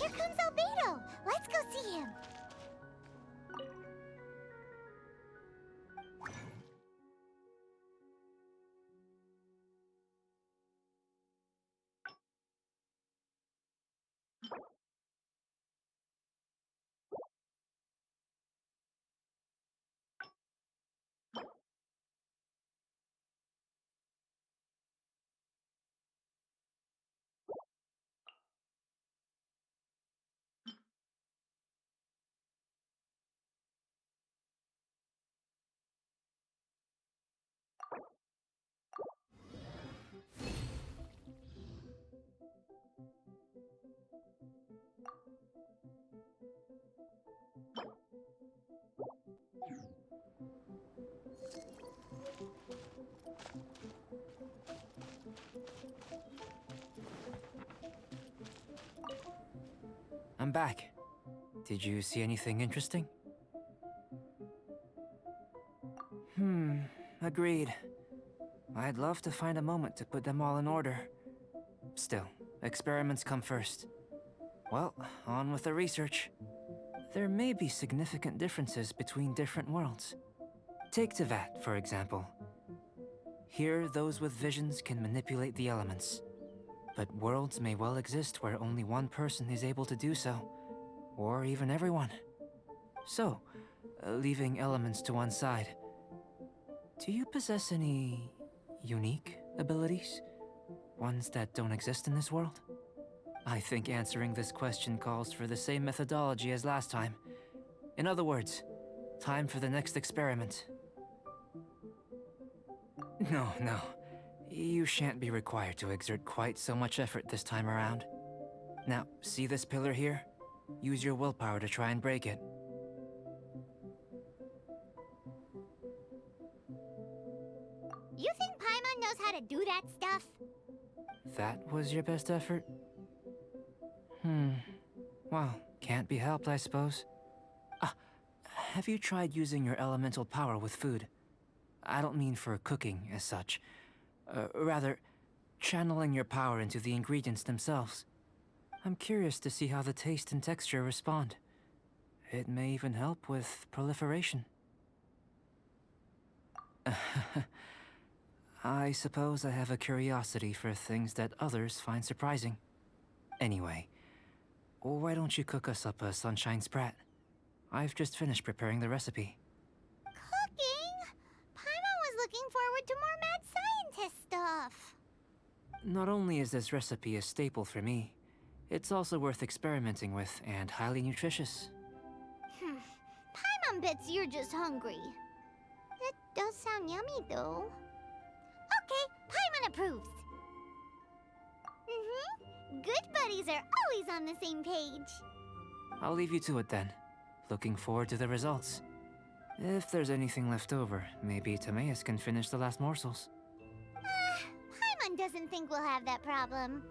Here comes Albedo! Let's go see him! I'm back. Did you see anything interesting? Agreed. I'd love to find a moment to put them all in order. Still, experiments come first. Well, on with the research. There may be significant differences between different worlds. Take Tevat, for example. Here, those with visions can manipulate the elements. But worlds may well exist where only one person is able to do so, or even everyone. So, leaving elements to one side, do you possess any unique abilities? Ones that don't exist in this world? I think answering this question calls for the same methodology as last time. In other words, time for the next experiment. No. You shan't be required to exert quite so much effort this time around. Now, see this pillar here? Use your willpower to try and break it. You think Paimon knows how to do that stuff? That was your best effort? Well, can't be helped, I suppose. Have you tried using your elemental power with food? I don't mean for cooking, as such. Rather, channeling your power into the ingredients themselves. I'm curious to see how the taste and texture respond. It may even help with proliferation. I suppose I have a curiosity for things that others find surprising. Anyway, why don't you cook us up a sunshine sprat? I've just finished preparing the recipe. Cooking? Paimon was looking forward to more mad scientist stuff. Not only is this recipe a staple for me, it's also worth experimenting with and highly nutritious. Paimon bets you're just hungry. It does sound yummy, though. Okay, Paimon approves. Good buddies are always on the same page. I'll leave you to it then. Looking forward to the results. If there's anything left over, maybe Timaeus can finish the last morsels. Paimon doesn't think we'll have that problem.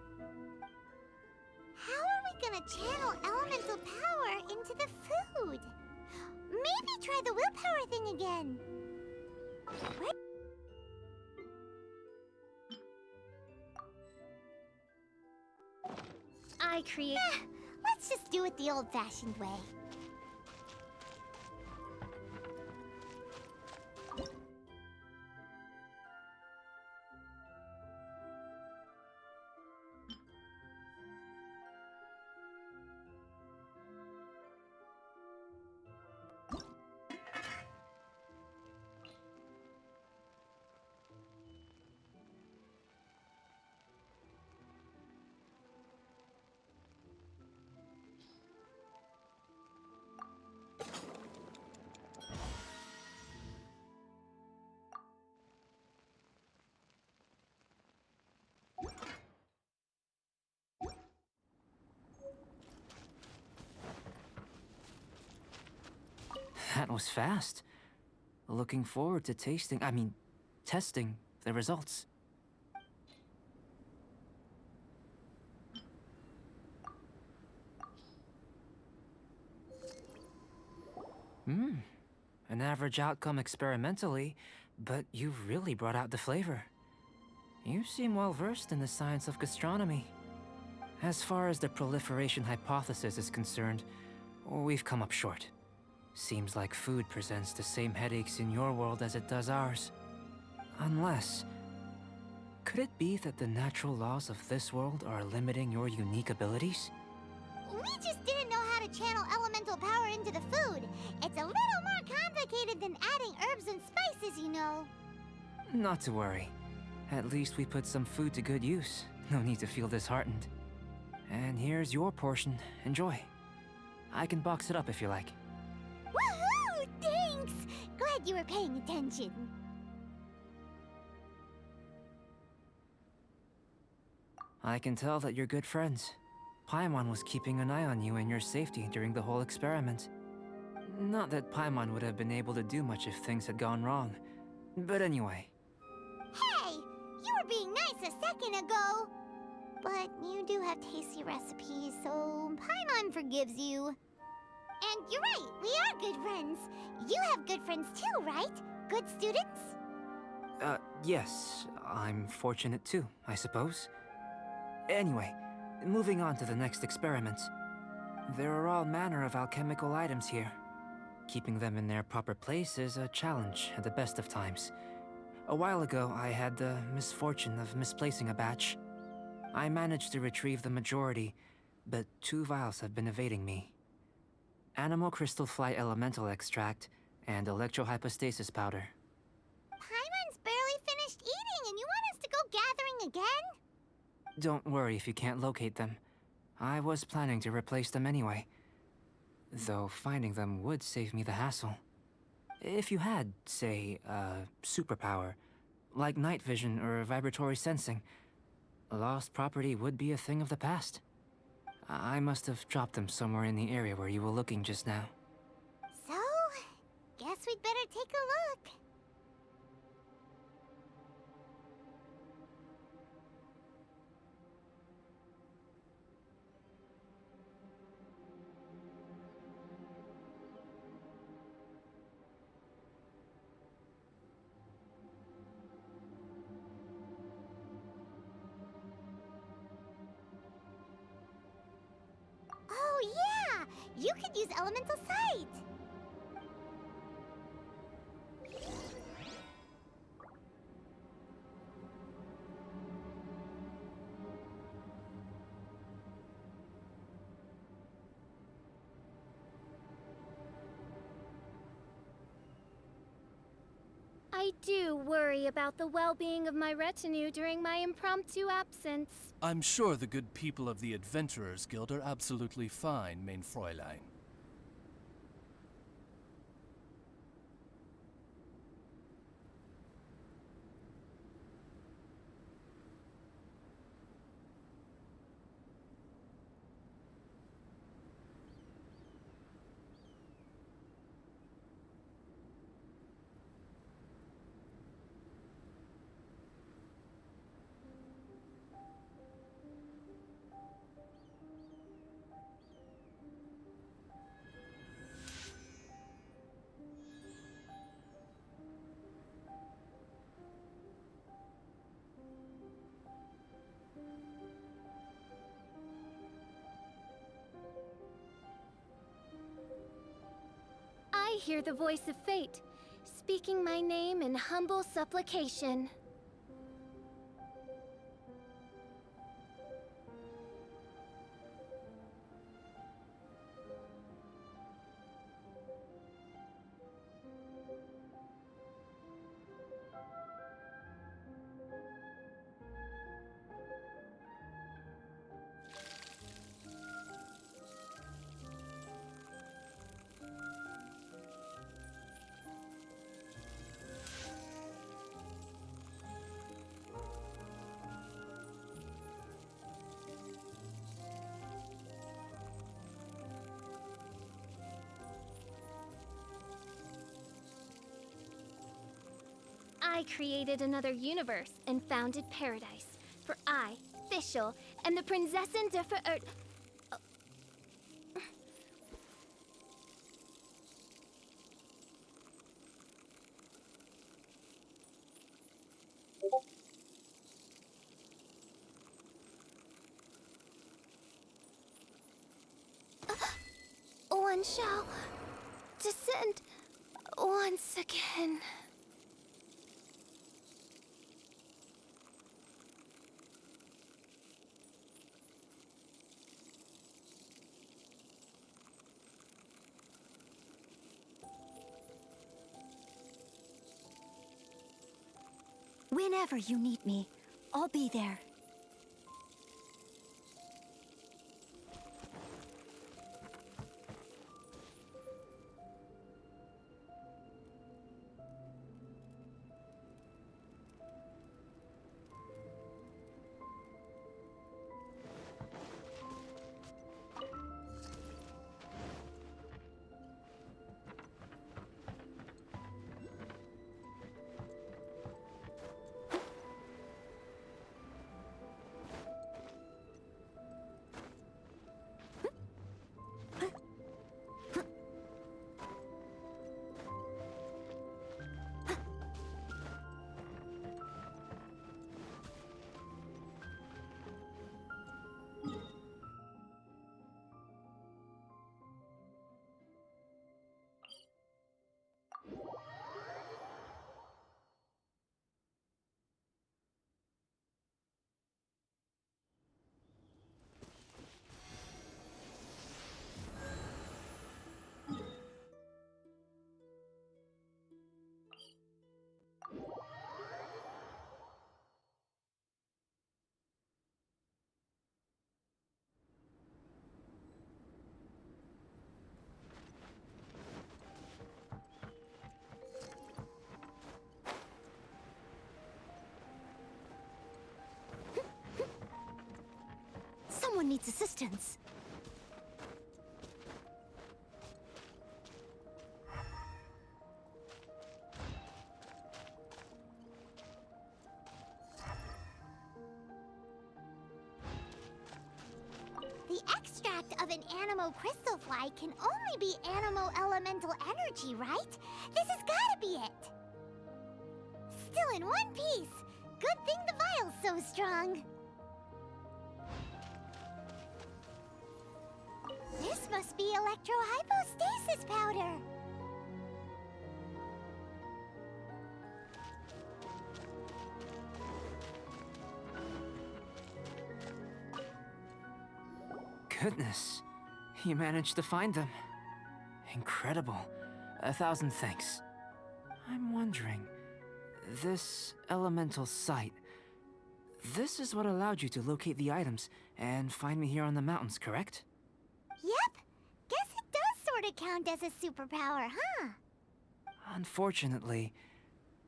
How are we gonna channel elemental power into the food? Maybe try the willpower thing again. I create... let's just do it the old-fashioned way. That was fast. Looking forward to testing the results. An average outcome experimentally, but you've really brought out the flavor. You seem well versed in the science of gastronomy. As far as the proliferation hypothesis is concerned, we've come up short. Seems like food presents the same headaches in your world as it does ours. Unless... could it be that the natural laws of this world are limiting your unique abilities? We just didn't know how to channel elemental power into the food. It's a little more complicated than adding herbs and spices, you know. Not to worry. At least we put some food to good use. No need to feel disheartened. And here's your portion. Enjoy. I can box it up if you like. Woohoo! Thanks! Glad you were paying attention. I can tell that you're good friends. Paimon was keeping an eye on you and your safety during the whole experiment. Not that Paimon would have been able to do much if things had gone wrong. But anyway. Hey! You were being nice a second ago! But you do have tasty recipes, so Paimon forgives you. And you're right, we are good friends. You have good friends too, right? Good students? Yes. I'm fortunate too, I suppose. Anyway, moving on to the next experiment. There are all manner of alchemical items here. Keeping them in their proper place is a challenge at the best of times. A while ago, I had the misfortune of misplacing a batch. I managed to retrieve the majority, but 2 vials have been evading me. Animal crystal fly elemental extract and electrohypostasis powder. Paimon's barely finished eating and you want us to go gathering again? Don't worry if you can't locate them. I was planning to replace them anyway. Though finding them would save me the hassle. If you had, say, a superpower, like night vision or vibratory sensing, lost property would be a thing of the past. I must have dropped them somewhere in the area where you were looking just now. So, guess we'd better take a look. Oh yeah! You could use elemental sight! I do worry about the well-being of my retinue during my impromptu absence. I'm sure the good people of the Adventurers Guild are absolutely fine, mein Fräulein. I hear the voice of fate, speaking my name in humble supplication. I created another universe and founded paradise. For I, Fischl, and the Prinzessin der Verirrt... shall descend once again. Whenever you need me, I'll be there. Someone needs assistance. The extract of an animo crystal fly can only be animo elemental energy, right? This has gotta be it! Still in one piece! Good thing the vial's so strong! This must be electrohypostasis powder! Goodness, you managed to find them. Incredible. 1,000 thanks. I'm wondering, this elemental sight, this is what allowed you to locate the items and find me here on the mountains, correct? Yep! Guess it does sorta count as a superpower, huh? Unfortunately,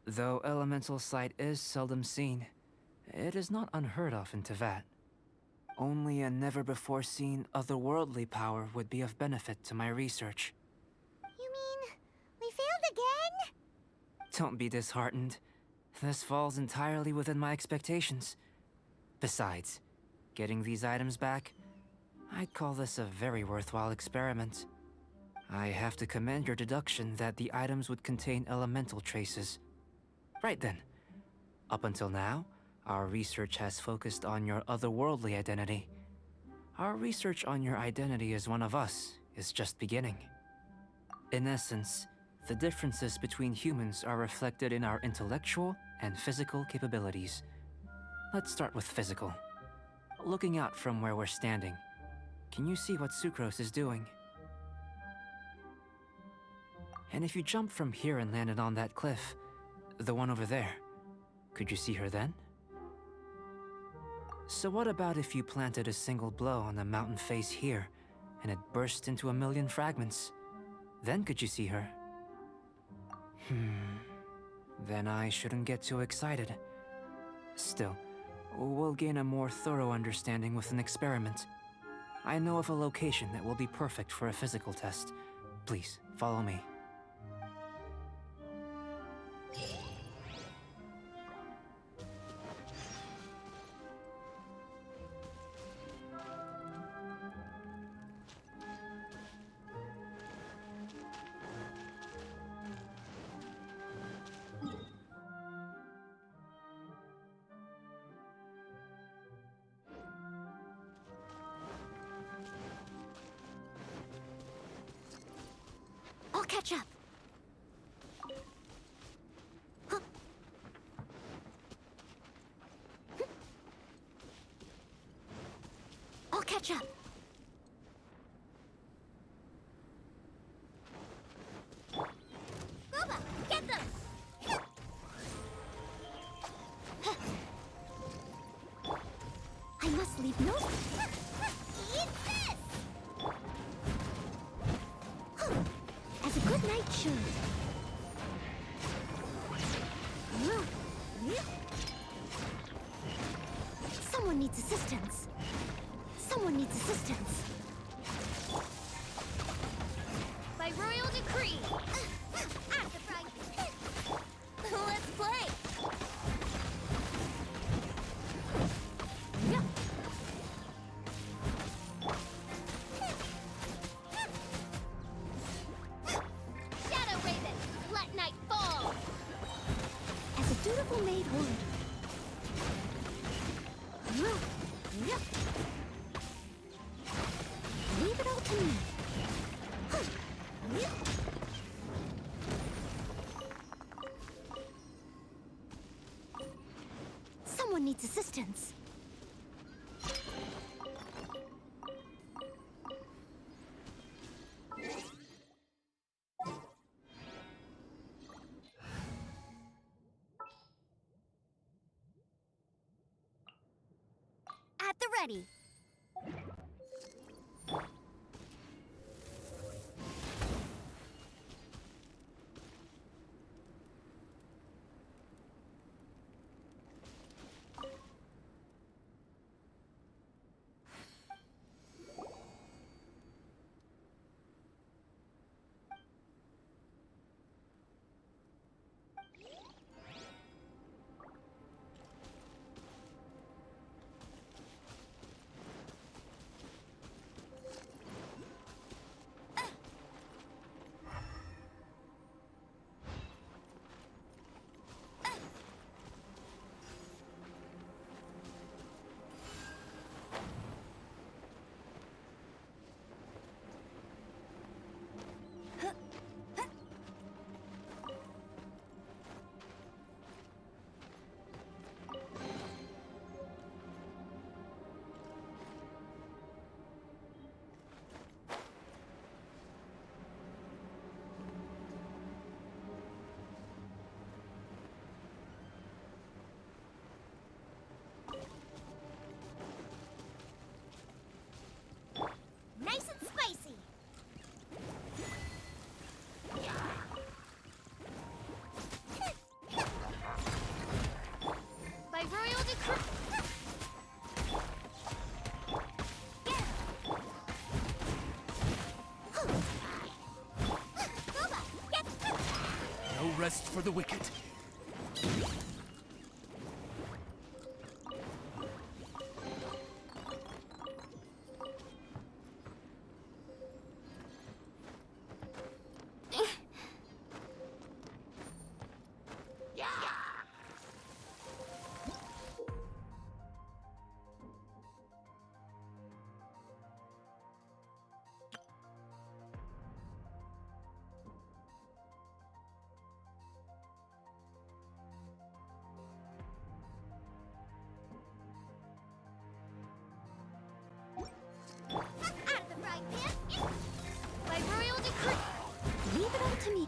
though elemental sight is seldom seen, it is not unheard of in Teyvat. Only a never-before-seen otherworldly power would be of benefit to my research. You mean, we failed again? Don't be disheartened. This falls entirely within my expectations. Besides, getting these items back, I'd call this a very worthwhile experiment. I have to commend your deduction that the items would contain elemental traces. Right then. Up until now, our research has focused on your otherworldly identity. Our research on your identity as one of us is just beginning. In essence, the differences between humans are reflected in our intellectual and physical capabilities. Let's start with physical. Looking out from where we're standing, can you see what Sucrose is doing? And if you jumped from here and landed on that cliff, the one over there, could you see her then? So what about if you planted a single blow on the mountain face here, and it burst into 1,000,000 fragments? Then could you see her? Then I shouldn't get too excited. Still, we'll gain a more thorough understanding with an experiment. I know of a location that will be perfect for a physical test. Please, follow me. catch up. Huh. I'll catch up. Gooba, get them! I must leave no... Eat this! As a good knight should. Someone needs assistance. Someone needs assistance. By royal decree. At the frying pan. Let's play! Shadow Raven, let night fall. As a dutiful maid would. Leave it all to me. Someone needs assistance. At the ready. Nice and spicy. By royal decree. Gooba, get... No rest for the wicked. Out of the frying pan. By royal decree. Leave it all to me.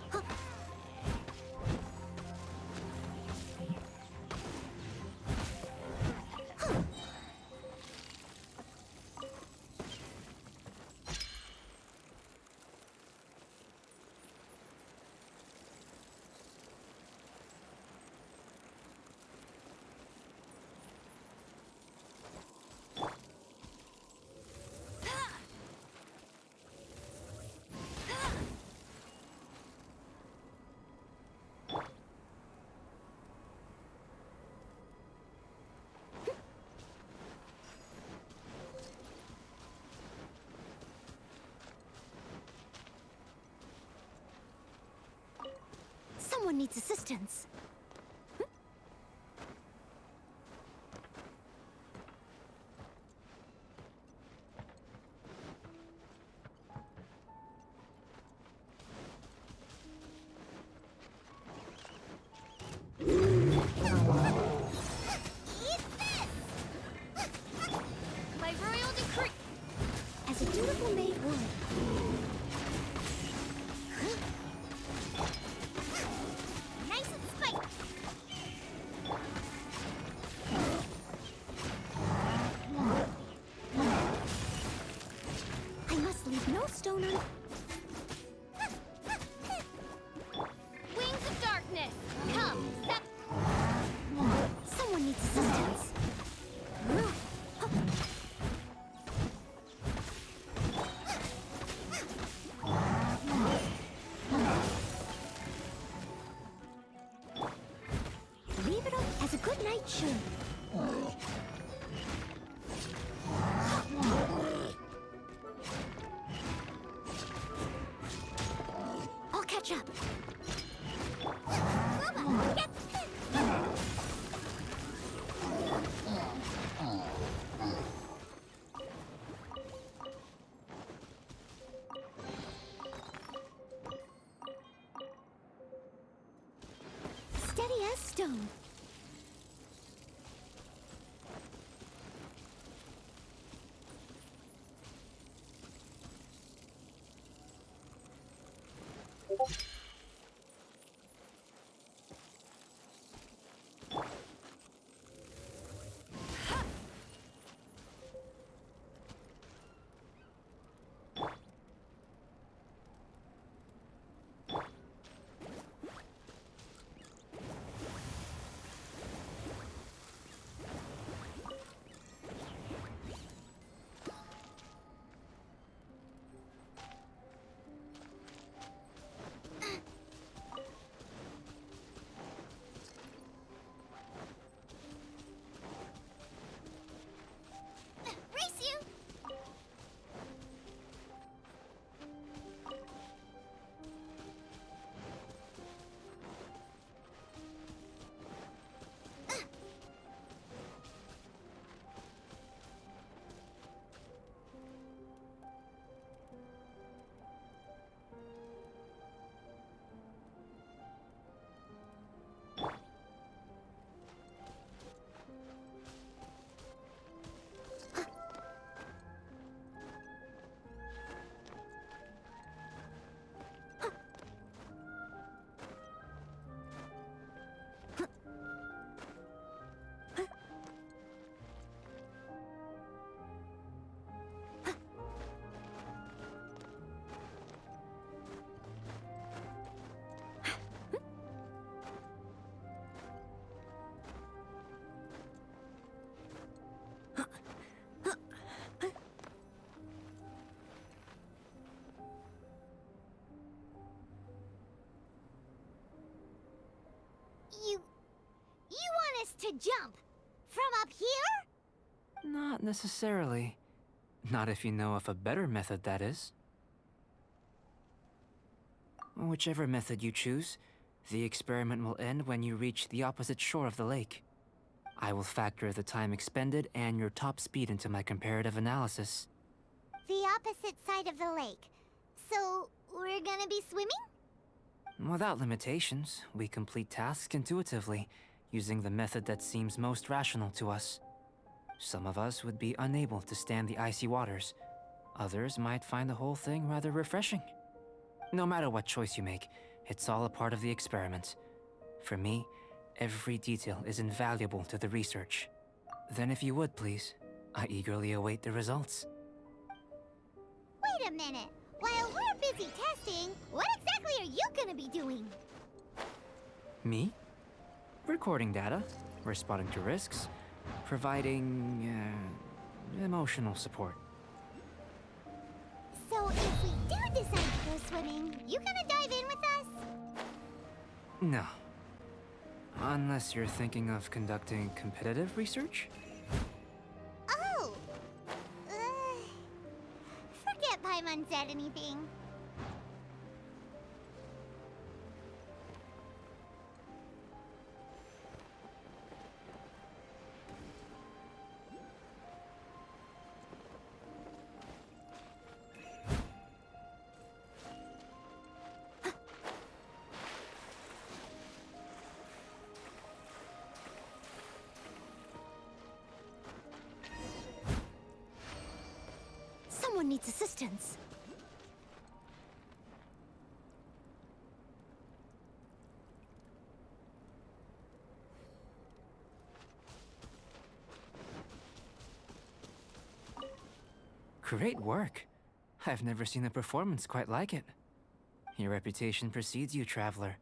Someone needs assistance. down on... Wings of darkness! Come! Someone needs assistance. Leave it up as a good night should. I'll catch up. Steady as stone. Race you! You want us to jump? From up here? Not necessarily. Not if you know of a better method, that is. Whichever method you choose, the experiment will end when you reach the opposite shore of the lake. I will factor the time expended and your top speed into my comparative analysis. The opposite side of the lake. So, we're gonna be swimming? Without limitations, we complete tasks intuitively, using the method that seems most rational to us. Some of us would be unable to stand the icy waters. Others might find the whole thing rather refreshing. No matter what choice you make, it's all a part of the experiment. For me, every detail is invaluable to the research. Then if you would, please, I eagerly await the results. Wait a minute. While we're busy testing, what exactly are you gonna be doing? Me? Recording data, responding to risks, providing, emotional support. So if we do decide to go swimming, you gonna dive in with us? No. Unless you're thinking of conducting competitive research? Oh! Forget Paimon said anything. Someone needs assistance. Great work. I've never seen a performance quite like it. Your reputation precedes you, Traveler.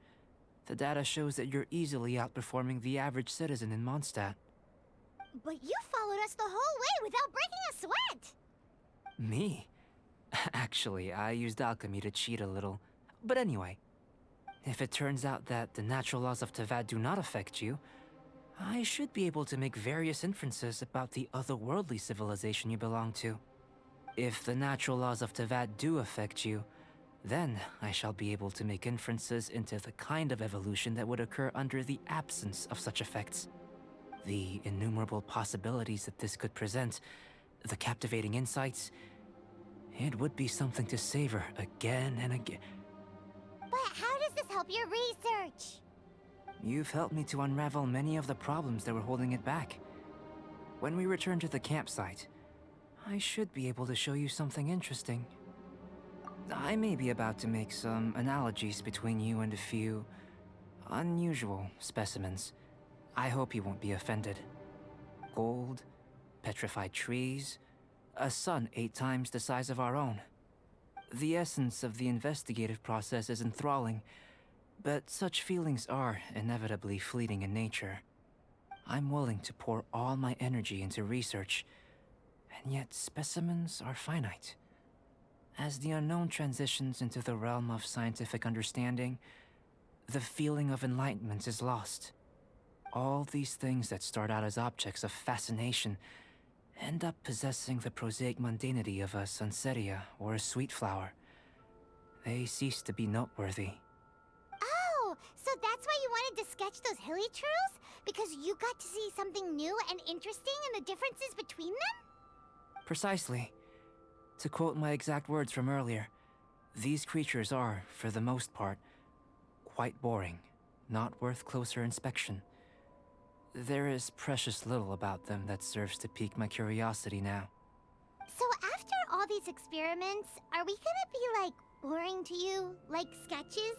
The data shows that you're easily outperforming the average citizen in Mondstadt. But you followed us the whole way without breaking a sweat! Me? Actually, I used alchemy to cheat a little. But anyway, if it turns out that the natural laws of Tavad do not affect you, I should be able to make various inferences about the otherworldly civilization you belong to. If the natural laws of Tavad do affect you, then I shall be able to make inferences into the kind of evolution that would occur under the absence of such effects. The innumerable possibilities that this could present, the captivating insights, it would be something to savor again and again. But how does this help your research? You've helped me to unravel many of the problems that were holding it back. When we return to the campsite, I should be able to show you something interesting. I may be about to make some analogies between you and a few unusual specimens. I hope you won't be offended. Gold, petrified trees, a sun 8 times the size of our own. The essence of the investigative process is enthralling, but such feelings are inevitably fleeting in nature. I'm willing to pour all my energy into research, and yet specimens are finite. As the unknown transitions into the realm of scientific understanding, the feeling of enlightenment is lost. All these things that start out as objects of fascination end up possessing the prosaic mundanity of a Sunsetia or a sweet flower. They cease to be noteworthy. Oh, so that's why you wanted to sketch those hilly trails? Because you got to see something new and interesting in the differences between them? Precisely. To quote my exact words from earlier, these creatures are, for the most part, quite boring, not worth closer inspection. There is precious little about them that serves to pique my curiosity now. So after all these experiments, are we gonna be, like, boring to you? Like sketches?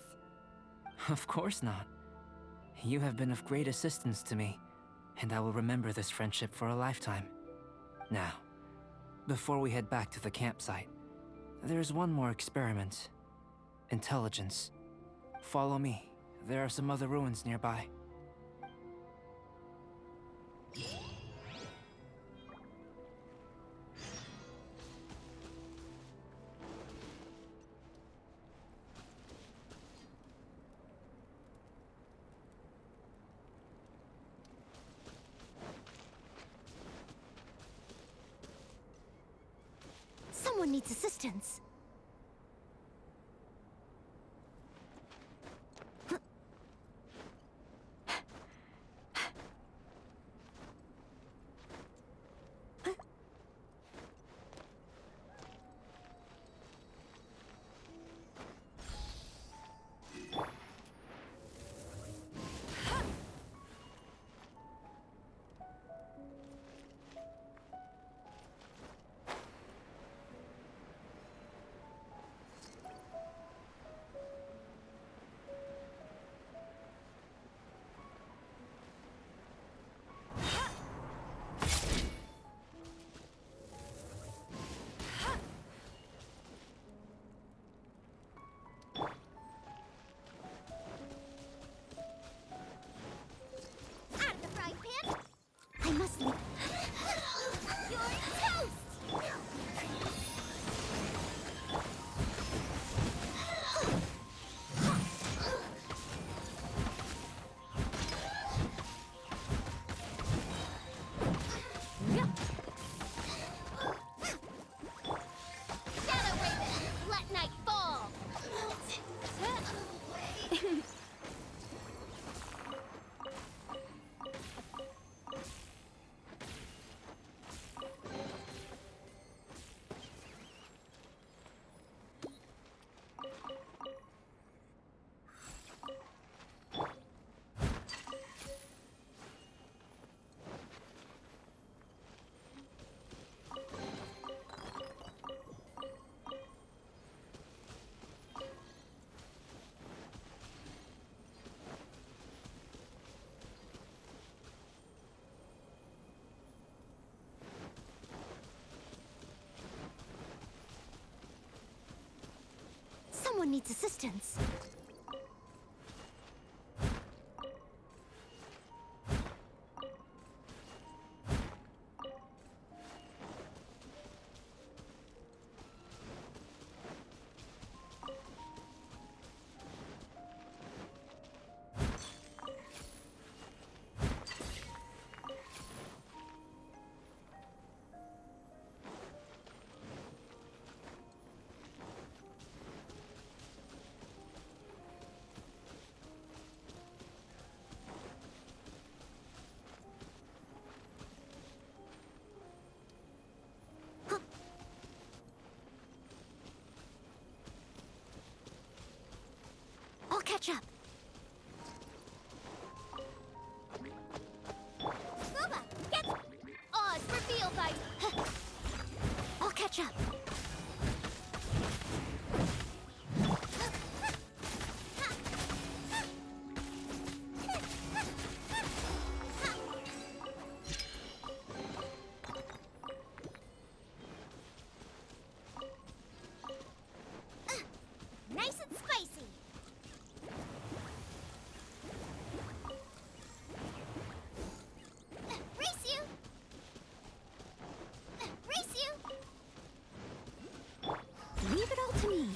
Of course not. You have been of great assistance to me, and I will remember this friendship for a lifetime. Now, before we head back to the campsite, there's one more experiment. Intelligence. Follow me. There are some other ruins nearby. Someone needs assistance. Someone needs assistance. I'll catch up. Scuba, get... Oz revealed by... I'll catch up. Nice and spicy. Race you! Race you! Leave it all to me.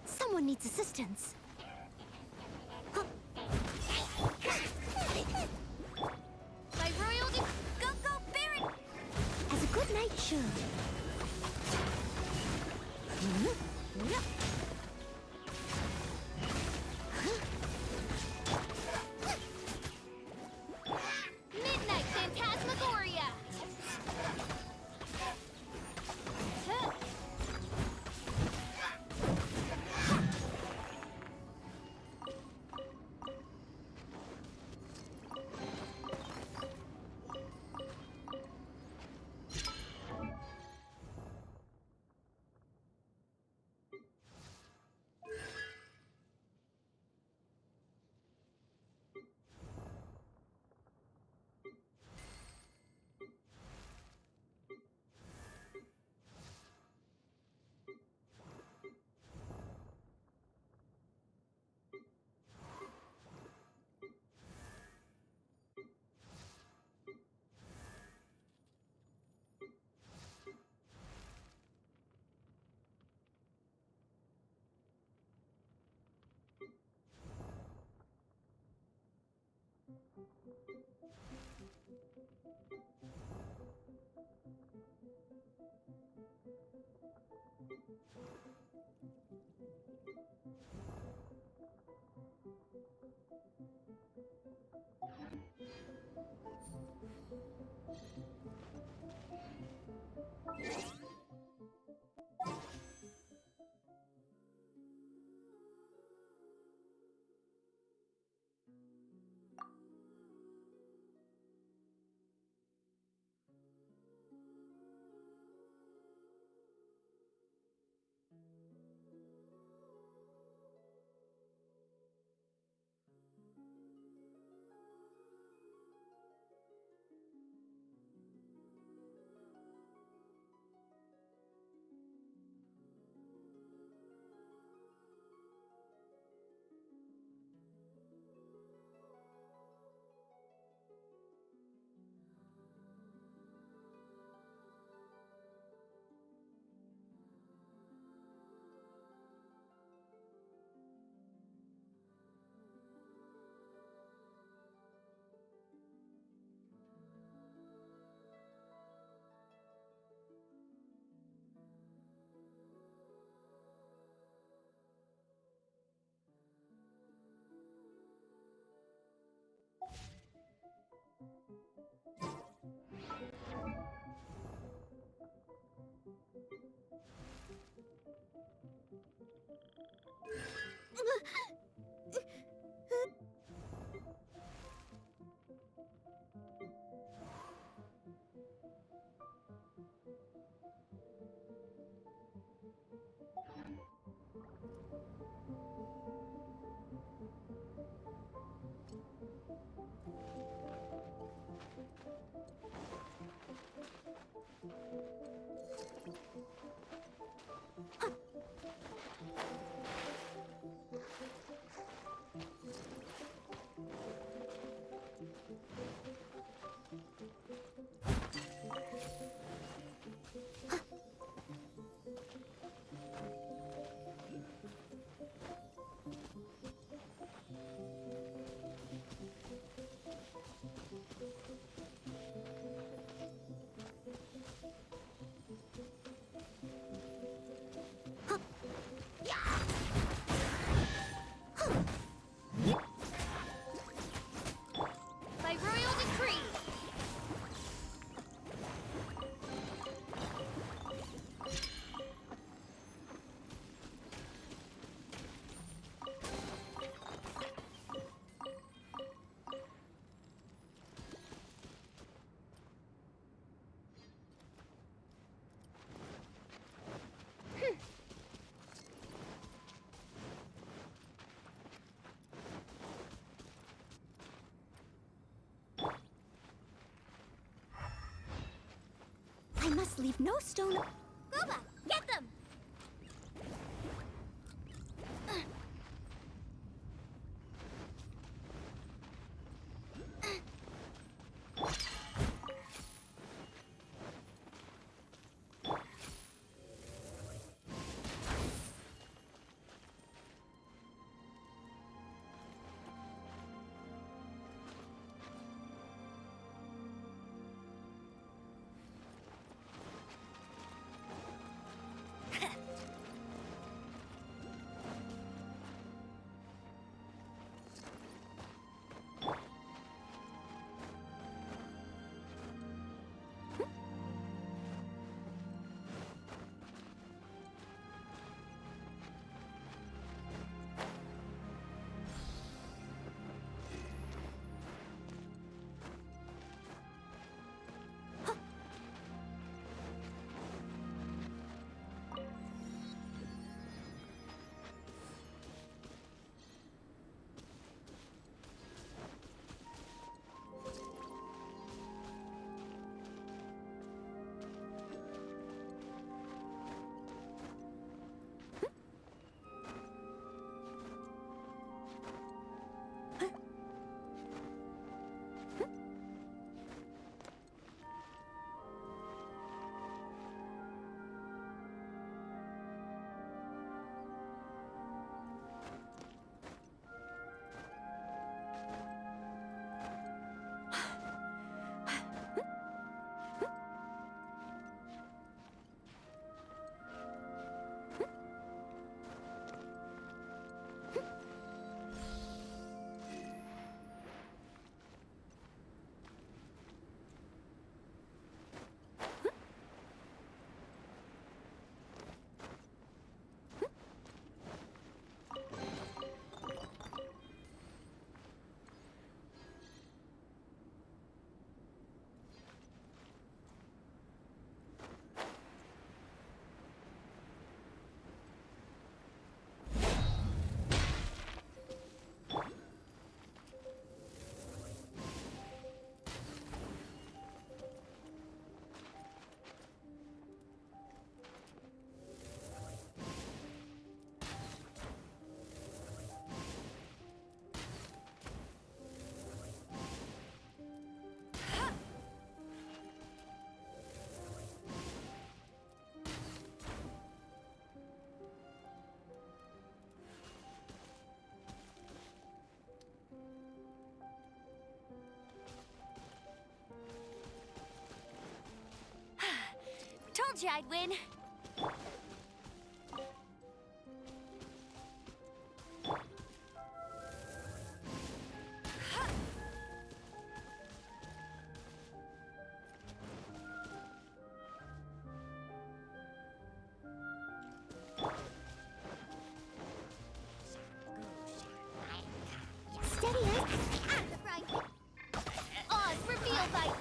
Someone needs assistance. By royalty... Go, go, Baron! As a good knight should. Midnight Phantasmagoria! Huh. must leave no stone. Groba, get them! Told you I'd win. Steady, Out of the frying pan. Oz, reveal by...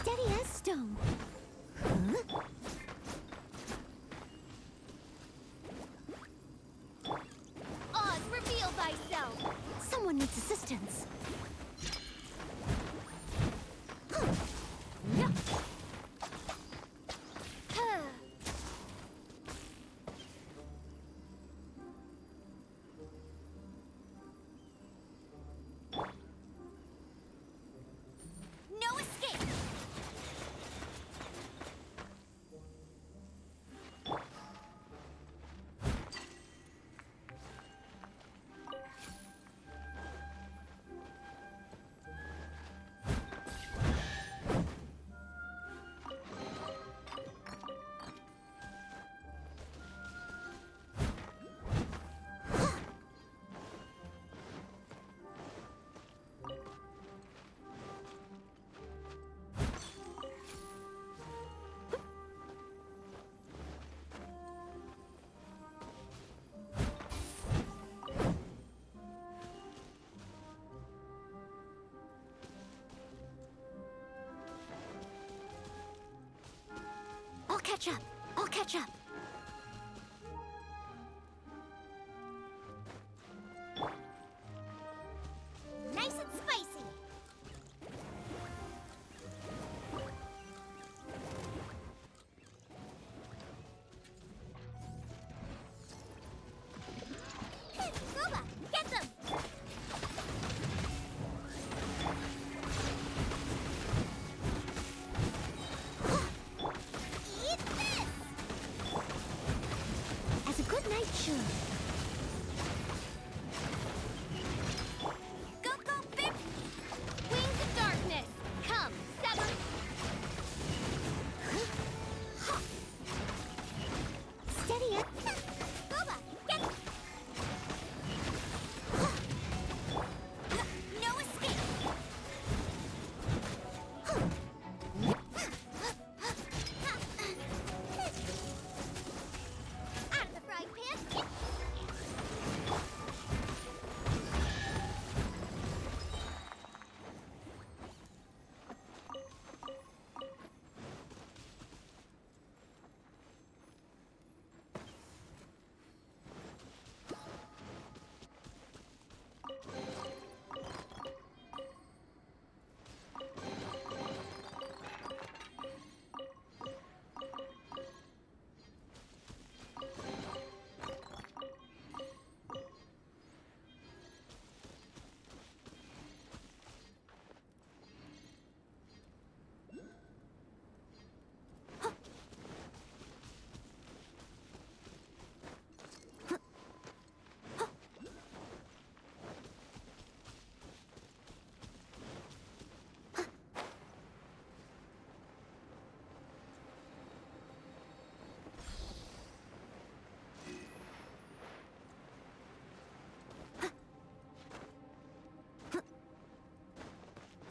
Steady as stone. Oz, reveal thyself! Someone needs assistance. No escape! catch up. I'll catch up. Nice and spicy. Boba, get them! Eat this! As a good knight should. Go, go, Bip! Wings of darkness! Come, sever! Steady it. Boba, get... No escape! Out of the frying pan!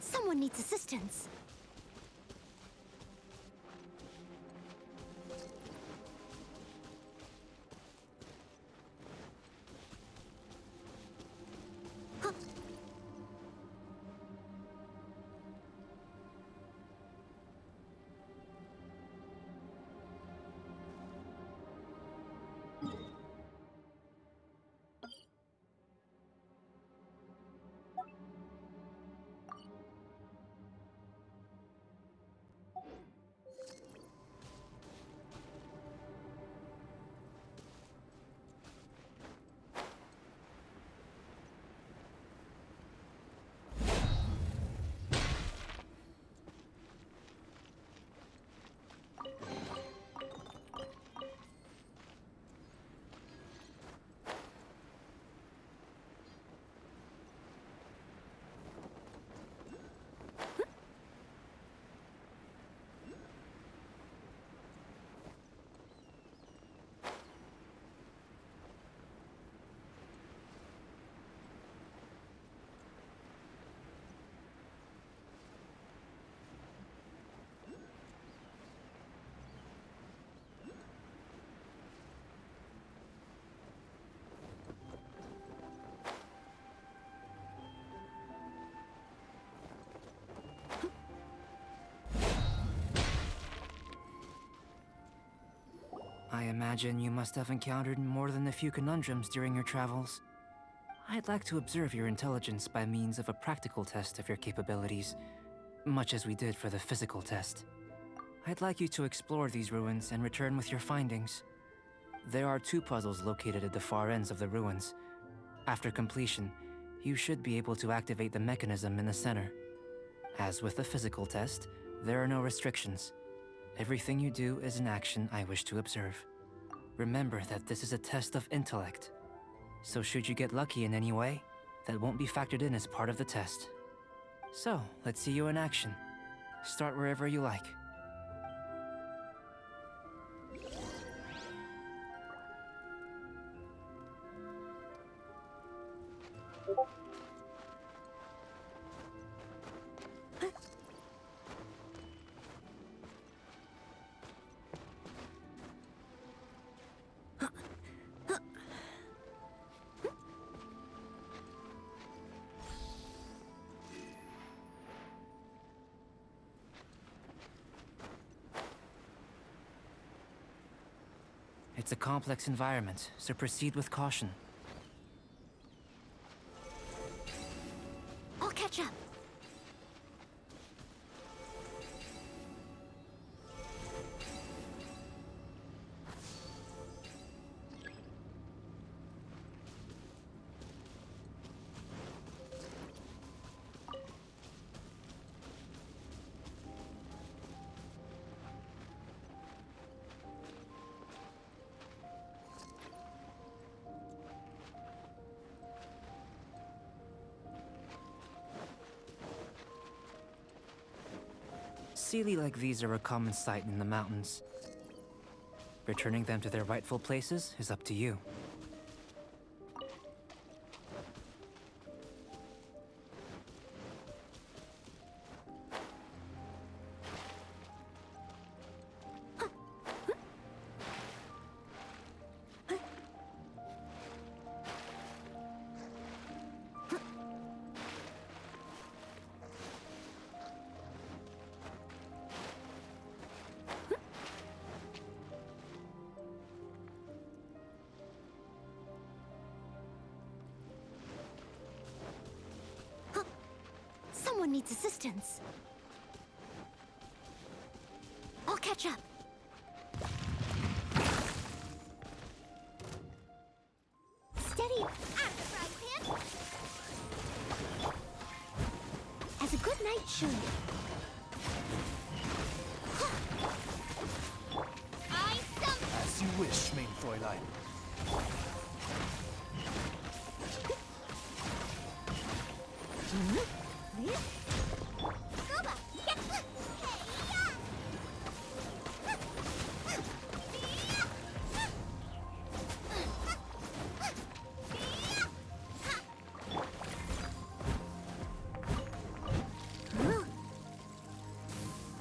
Someone needs assistance. I imagine you must have encountered more than a few conundrums during your travels. I'd like to observe your intelligence by means of a practical test of your capabilities, much as we did for the physical test. I'd like you to explore these ruins and return with your findings. There are 2 puzzles located at the far ends of the ruins. After completion, you should be able to activate the mechanism in the center. As with the physical test, there are no restrictions. Everything you do is an action I wish to observe. Remember that this is a test of intellect. So should you get lucky in any way, that won't be factored in as part of the test. So, let's see you in action. Start wherever you like. It's a complex environment, so proceed with caution. I'll catch up. Sealy like these are a common sight in the mountains. Returning them to their rightful places is up to you. Someone needs assistance. I'll catch up. Steady! Out of the frying pan! As a good knight should. I summon! As you wish, main Fräulein. Scuba! Get the...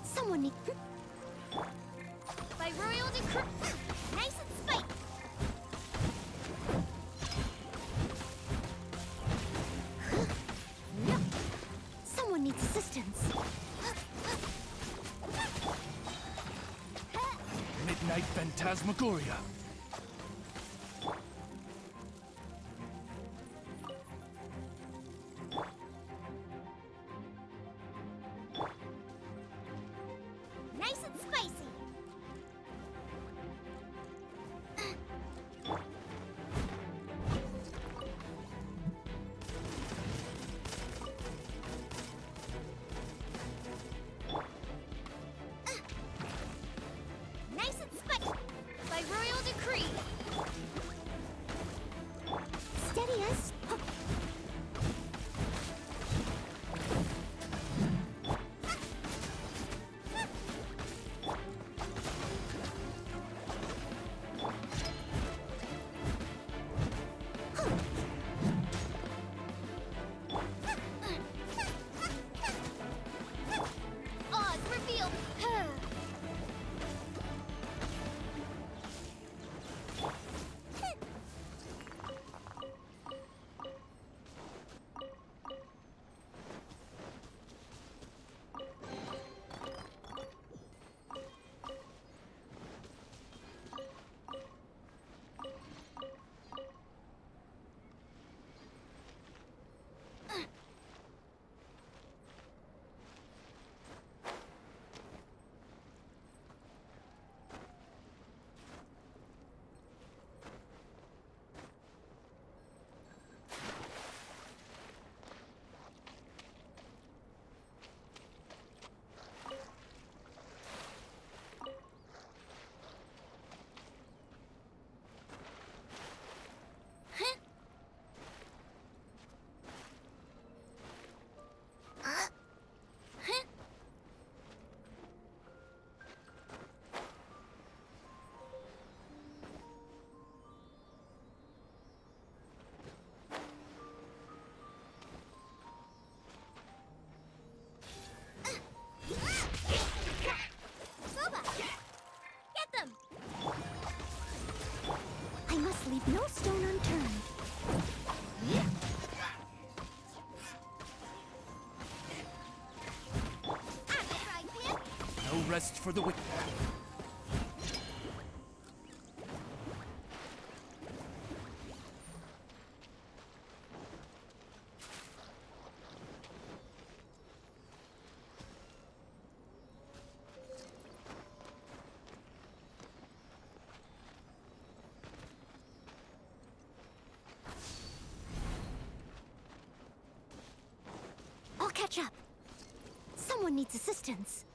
Someone need. By royal decree... Nice and spicy! Someone needs assistance. Midnight Phantasmagoria. Nice and spicy! Nice and spicy! By royal decree! Steady us. Odds revealed! Scuba! Get them! I must leave no stone unturned. Out of the frying pan! No rest for the wicked. Catch up! Someone needs assistance.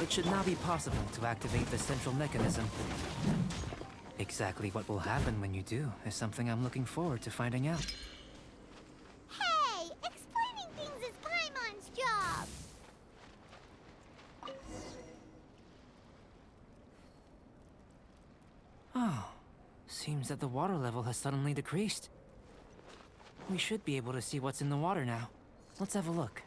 It should now be possible to activate the central mechanism. Exactly what will happen when you do is something I'm looking forward to finding out. Hey! Explaining things is Paimon's job! Oh, seems that the water level has suddenly decreased. We should be able to see what's in the water now. Let's have a look.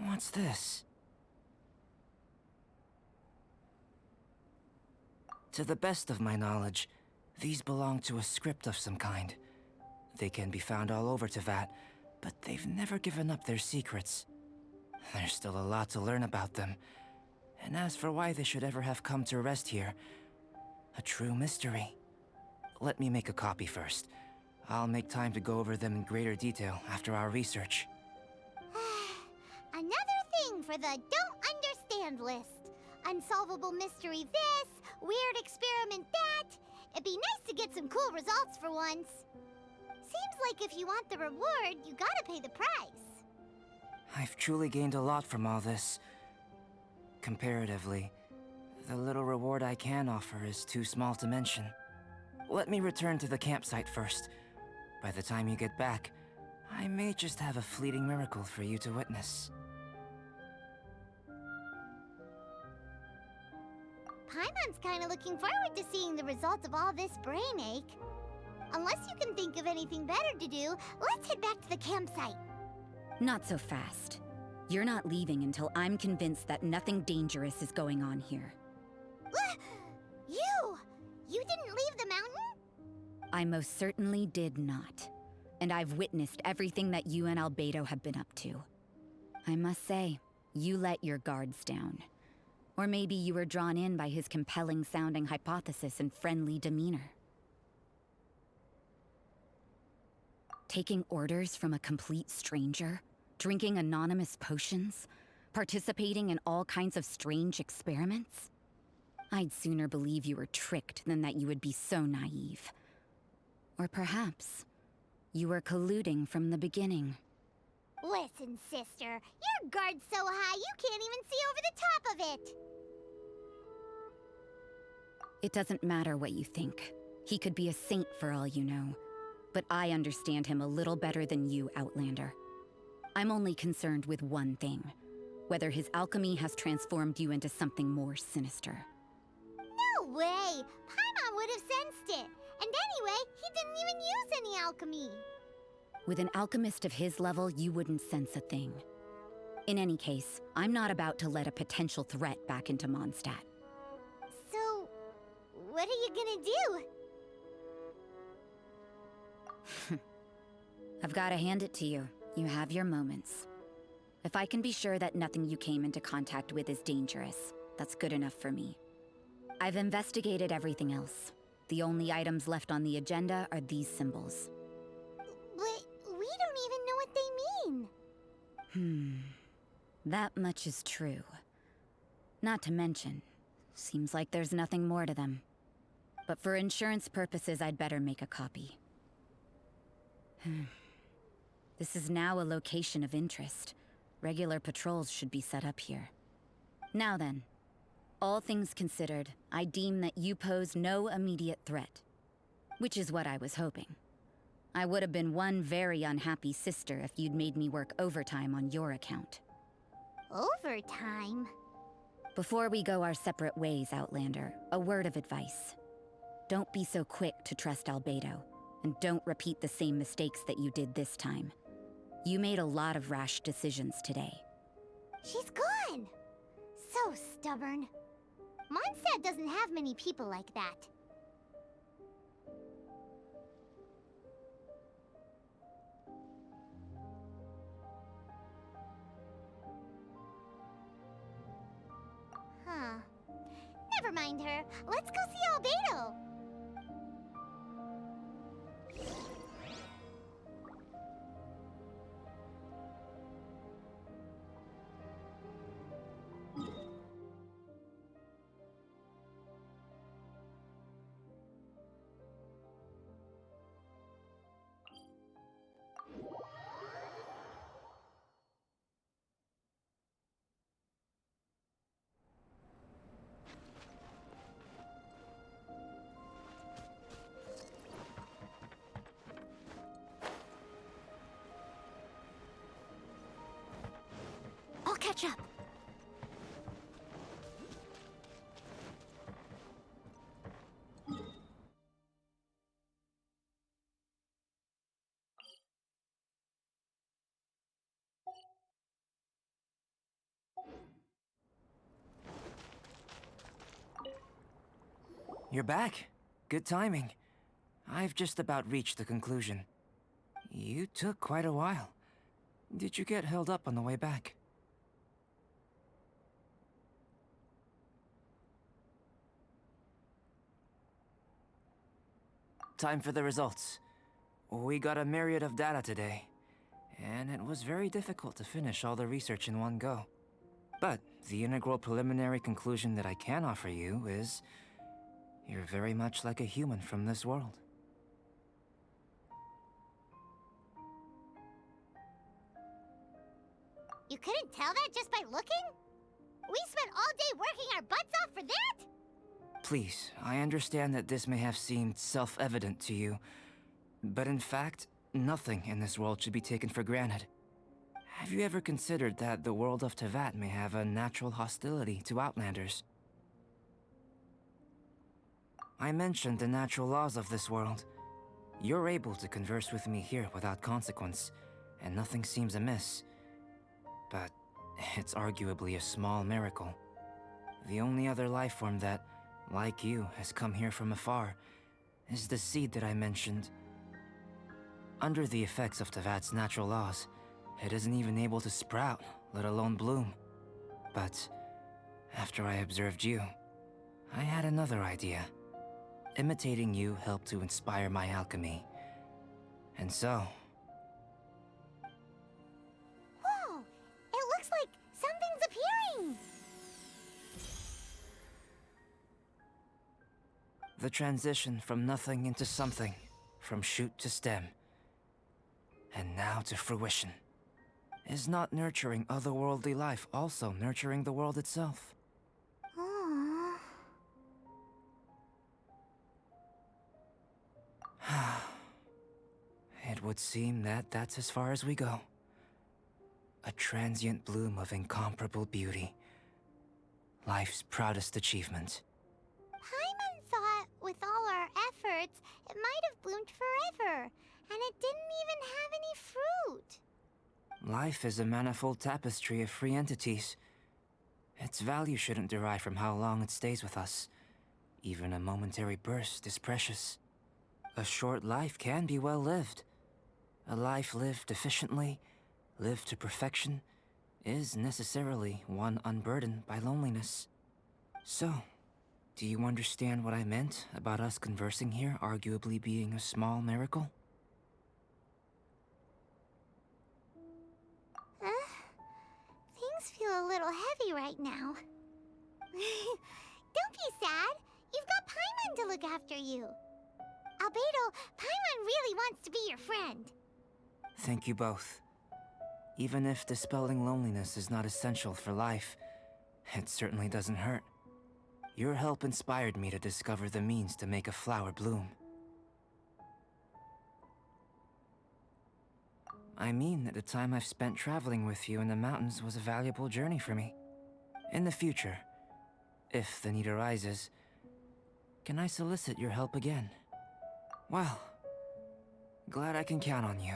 What's this? To the best of my knowledge, these belong to a script of some kind. They can be found all over Teyvat, but they've never given up their secrets. There's still a lot to learn about them. And as for why they should ever have come to rest here, a true mystery. Let me make a copy first. I'll make time to go over them in greater detail after our research. Another thing for the don't understand list. Unsolvable mystery this, weird experiment that. It'd be nice to get some cool results for once. Seems like if you want the reward, you gotta pay the price. I've truly gained a lot from all this. Comparatively, the little reward I can offer is too small to mention. Let me return to the campsite first. By the time you get back, I may just have a fleeting miracle for you to witness. Paimon's kinda looking forward to seeing the results of all this brain ache. Unless you can think of anything better to do, let's head back to the campsite. Not so fast. You're not leaving until I'm convinced that nothing dangerous is going on here. You! You didn't leave the mountain? I most certainly did not. And I've witnessed everything that you and Albedo have been up to. I must say, you let your guards down. Or maybe you were drawn in by his compelling-sounding hypothesis and friendly demeanor. Taking orders from a complete stranger, drinking anonymous potions, participating in all kinds of strange experiments? I'd sooner believe you were tricked than that you would be so naive. Or perhaps, you were colluding from the beginning. Listen, sister, your guard's so high you can't even see over the top of it! It doesn't matter what you think. He could be a saint for all you know. But I understand him a little better than you, Outlander. I'm only concerned with one thing. Whether his alchemy has transformed you into something more sinister. No way! Paimon would have sensed it! And anyway, he didn't even use any alchemy! With an alchemist of his level, you wouldn't sense a thing. In any case, I'm not about to let a potential threat back into Mondstadt. So, what are you gonna do? I've gotta hand it to you. You have your moments. If I can be sure that nothing you came into contact with is dangerous, that's good enough for me. I've investigated everything else. The only items left on the agenda are these symbols. But we don't even know what they mean. That much is true. Not to mention, seems like there's nothing more to them. But for insurance purposes, I'd better make a copy. This is now a location of interest. Regular patrols should be set up here. Now then, all things considered, I deem that you pose no immediate threat. Which is what I was hoping. I would have been one very unhappy sister if you'd made me work overtime on your account. Overtime? Before we go our separate ways, Outlander, a word of advice. Don't be so quick to trust Albedo, and don't repeat the same mistakes that you did this time. You made a lot of rash decisions today. She's gone! So stubborn. Mondstadt doesn't have many people like that. Never mind her. Let's go see Albedo. I'll catch up. You're back. Good timing. I've just about reached the conclusion. You took quite a while. Did you get held up on the way back? Time for the results. We got a myriad of data today, and it was very difficult to finish all the research in one go. But the integral preliminary conclusion that I can offer you is you're very much like a human from this world. You couldn't tell that just by looking? We spent all day working our butts off for that? Please, I understand that this may have seemed self-evident to you, but in fact, nothing in this world should be taken for granted. Have you ever considered that the world of Teyvat may have a natural hostility to Outlanders? I mentioned the natural laws of this world. You're able to converse with me here without consequence, and nothing seems amiss. But it's arguably a small miracle. The only other life form that, like you, has come here from afar is the seed that I mentioned. Under the effects of Teyvat's natural laws, it isn't even able to sprout, let alone bloom. But after I observed you, I had another idea. Imitating you helped to inspire my alchemy. And so... Whoa! It looks like something's appearing! the transition from nothing into something, from shoot to stem, and now to fruition. Is not nurturing otherworldly life also nurturing the world itself? Aww. It would seem that that's as far as we go. A transient bloom of incomparable beauty. Life's proudest achievement. Paimon thought with all our efforts, it might have bloomed forever, and it didn't even have any fruit. Life is a manifold tapestry of free entities. Its value shouldn't derive from how long it stays with us. Even a momentary burst is precious. A short life can be well lived. A life lived efficiently, lived to perfection, is necessarily one unburdened by loneliness. So, do you understand what I meant about us conversing here arguably being a small miracle? Things feel a little heavy right now. Don't be sad. You've got Paimon to look after you. Albedo, Paimon really wants to be your friend. Thank you both. Even if dispelling loneliness is not essential for life, it certainly doesn't hurt. Your help inspired me to discover the means to make a flower bloom. I mean that the time I've spent traveling with you in the mountains was a valuable journey for me. In the future, if the need arises, can I solicit your help again? Well, glad I can count on you.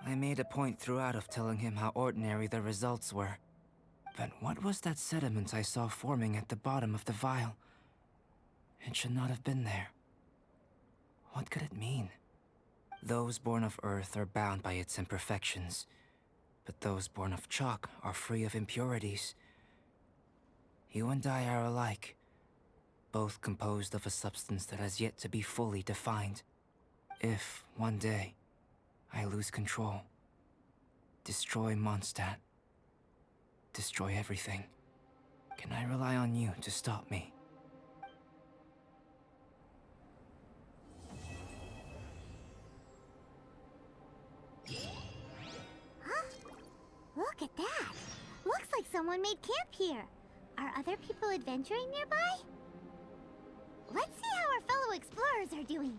I made a point throughout of telling him how ordinary the results were. But what was that sediment I saw forming at the bottom of the vial? It should not have been there. What could it mean? Those born of Earth are bound by its imperfections. but those born of chalk are free of impurities. You and I are alike, both composed of a substance that has yet to be fully defined. If, one day, I lose control, destroy Mondstadt, destroy everything, can I rely on you to stop me? Huh? Look at that! Looks like someone made camp here. Are other people adventuring nearby? Let's see how our fellow explorers are doing.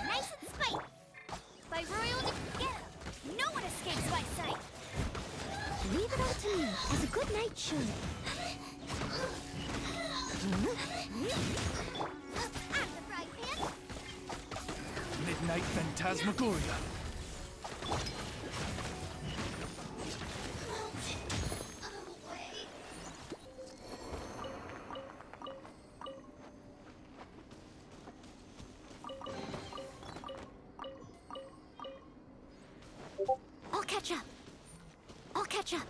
Nice and spite! By royal no one escapes my sight! Leave it all to me, as a good knight should. At the frying pan! Midnight Phantasmagoria. I'll catch up.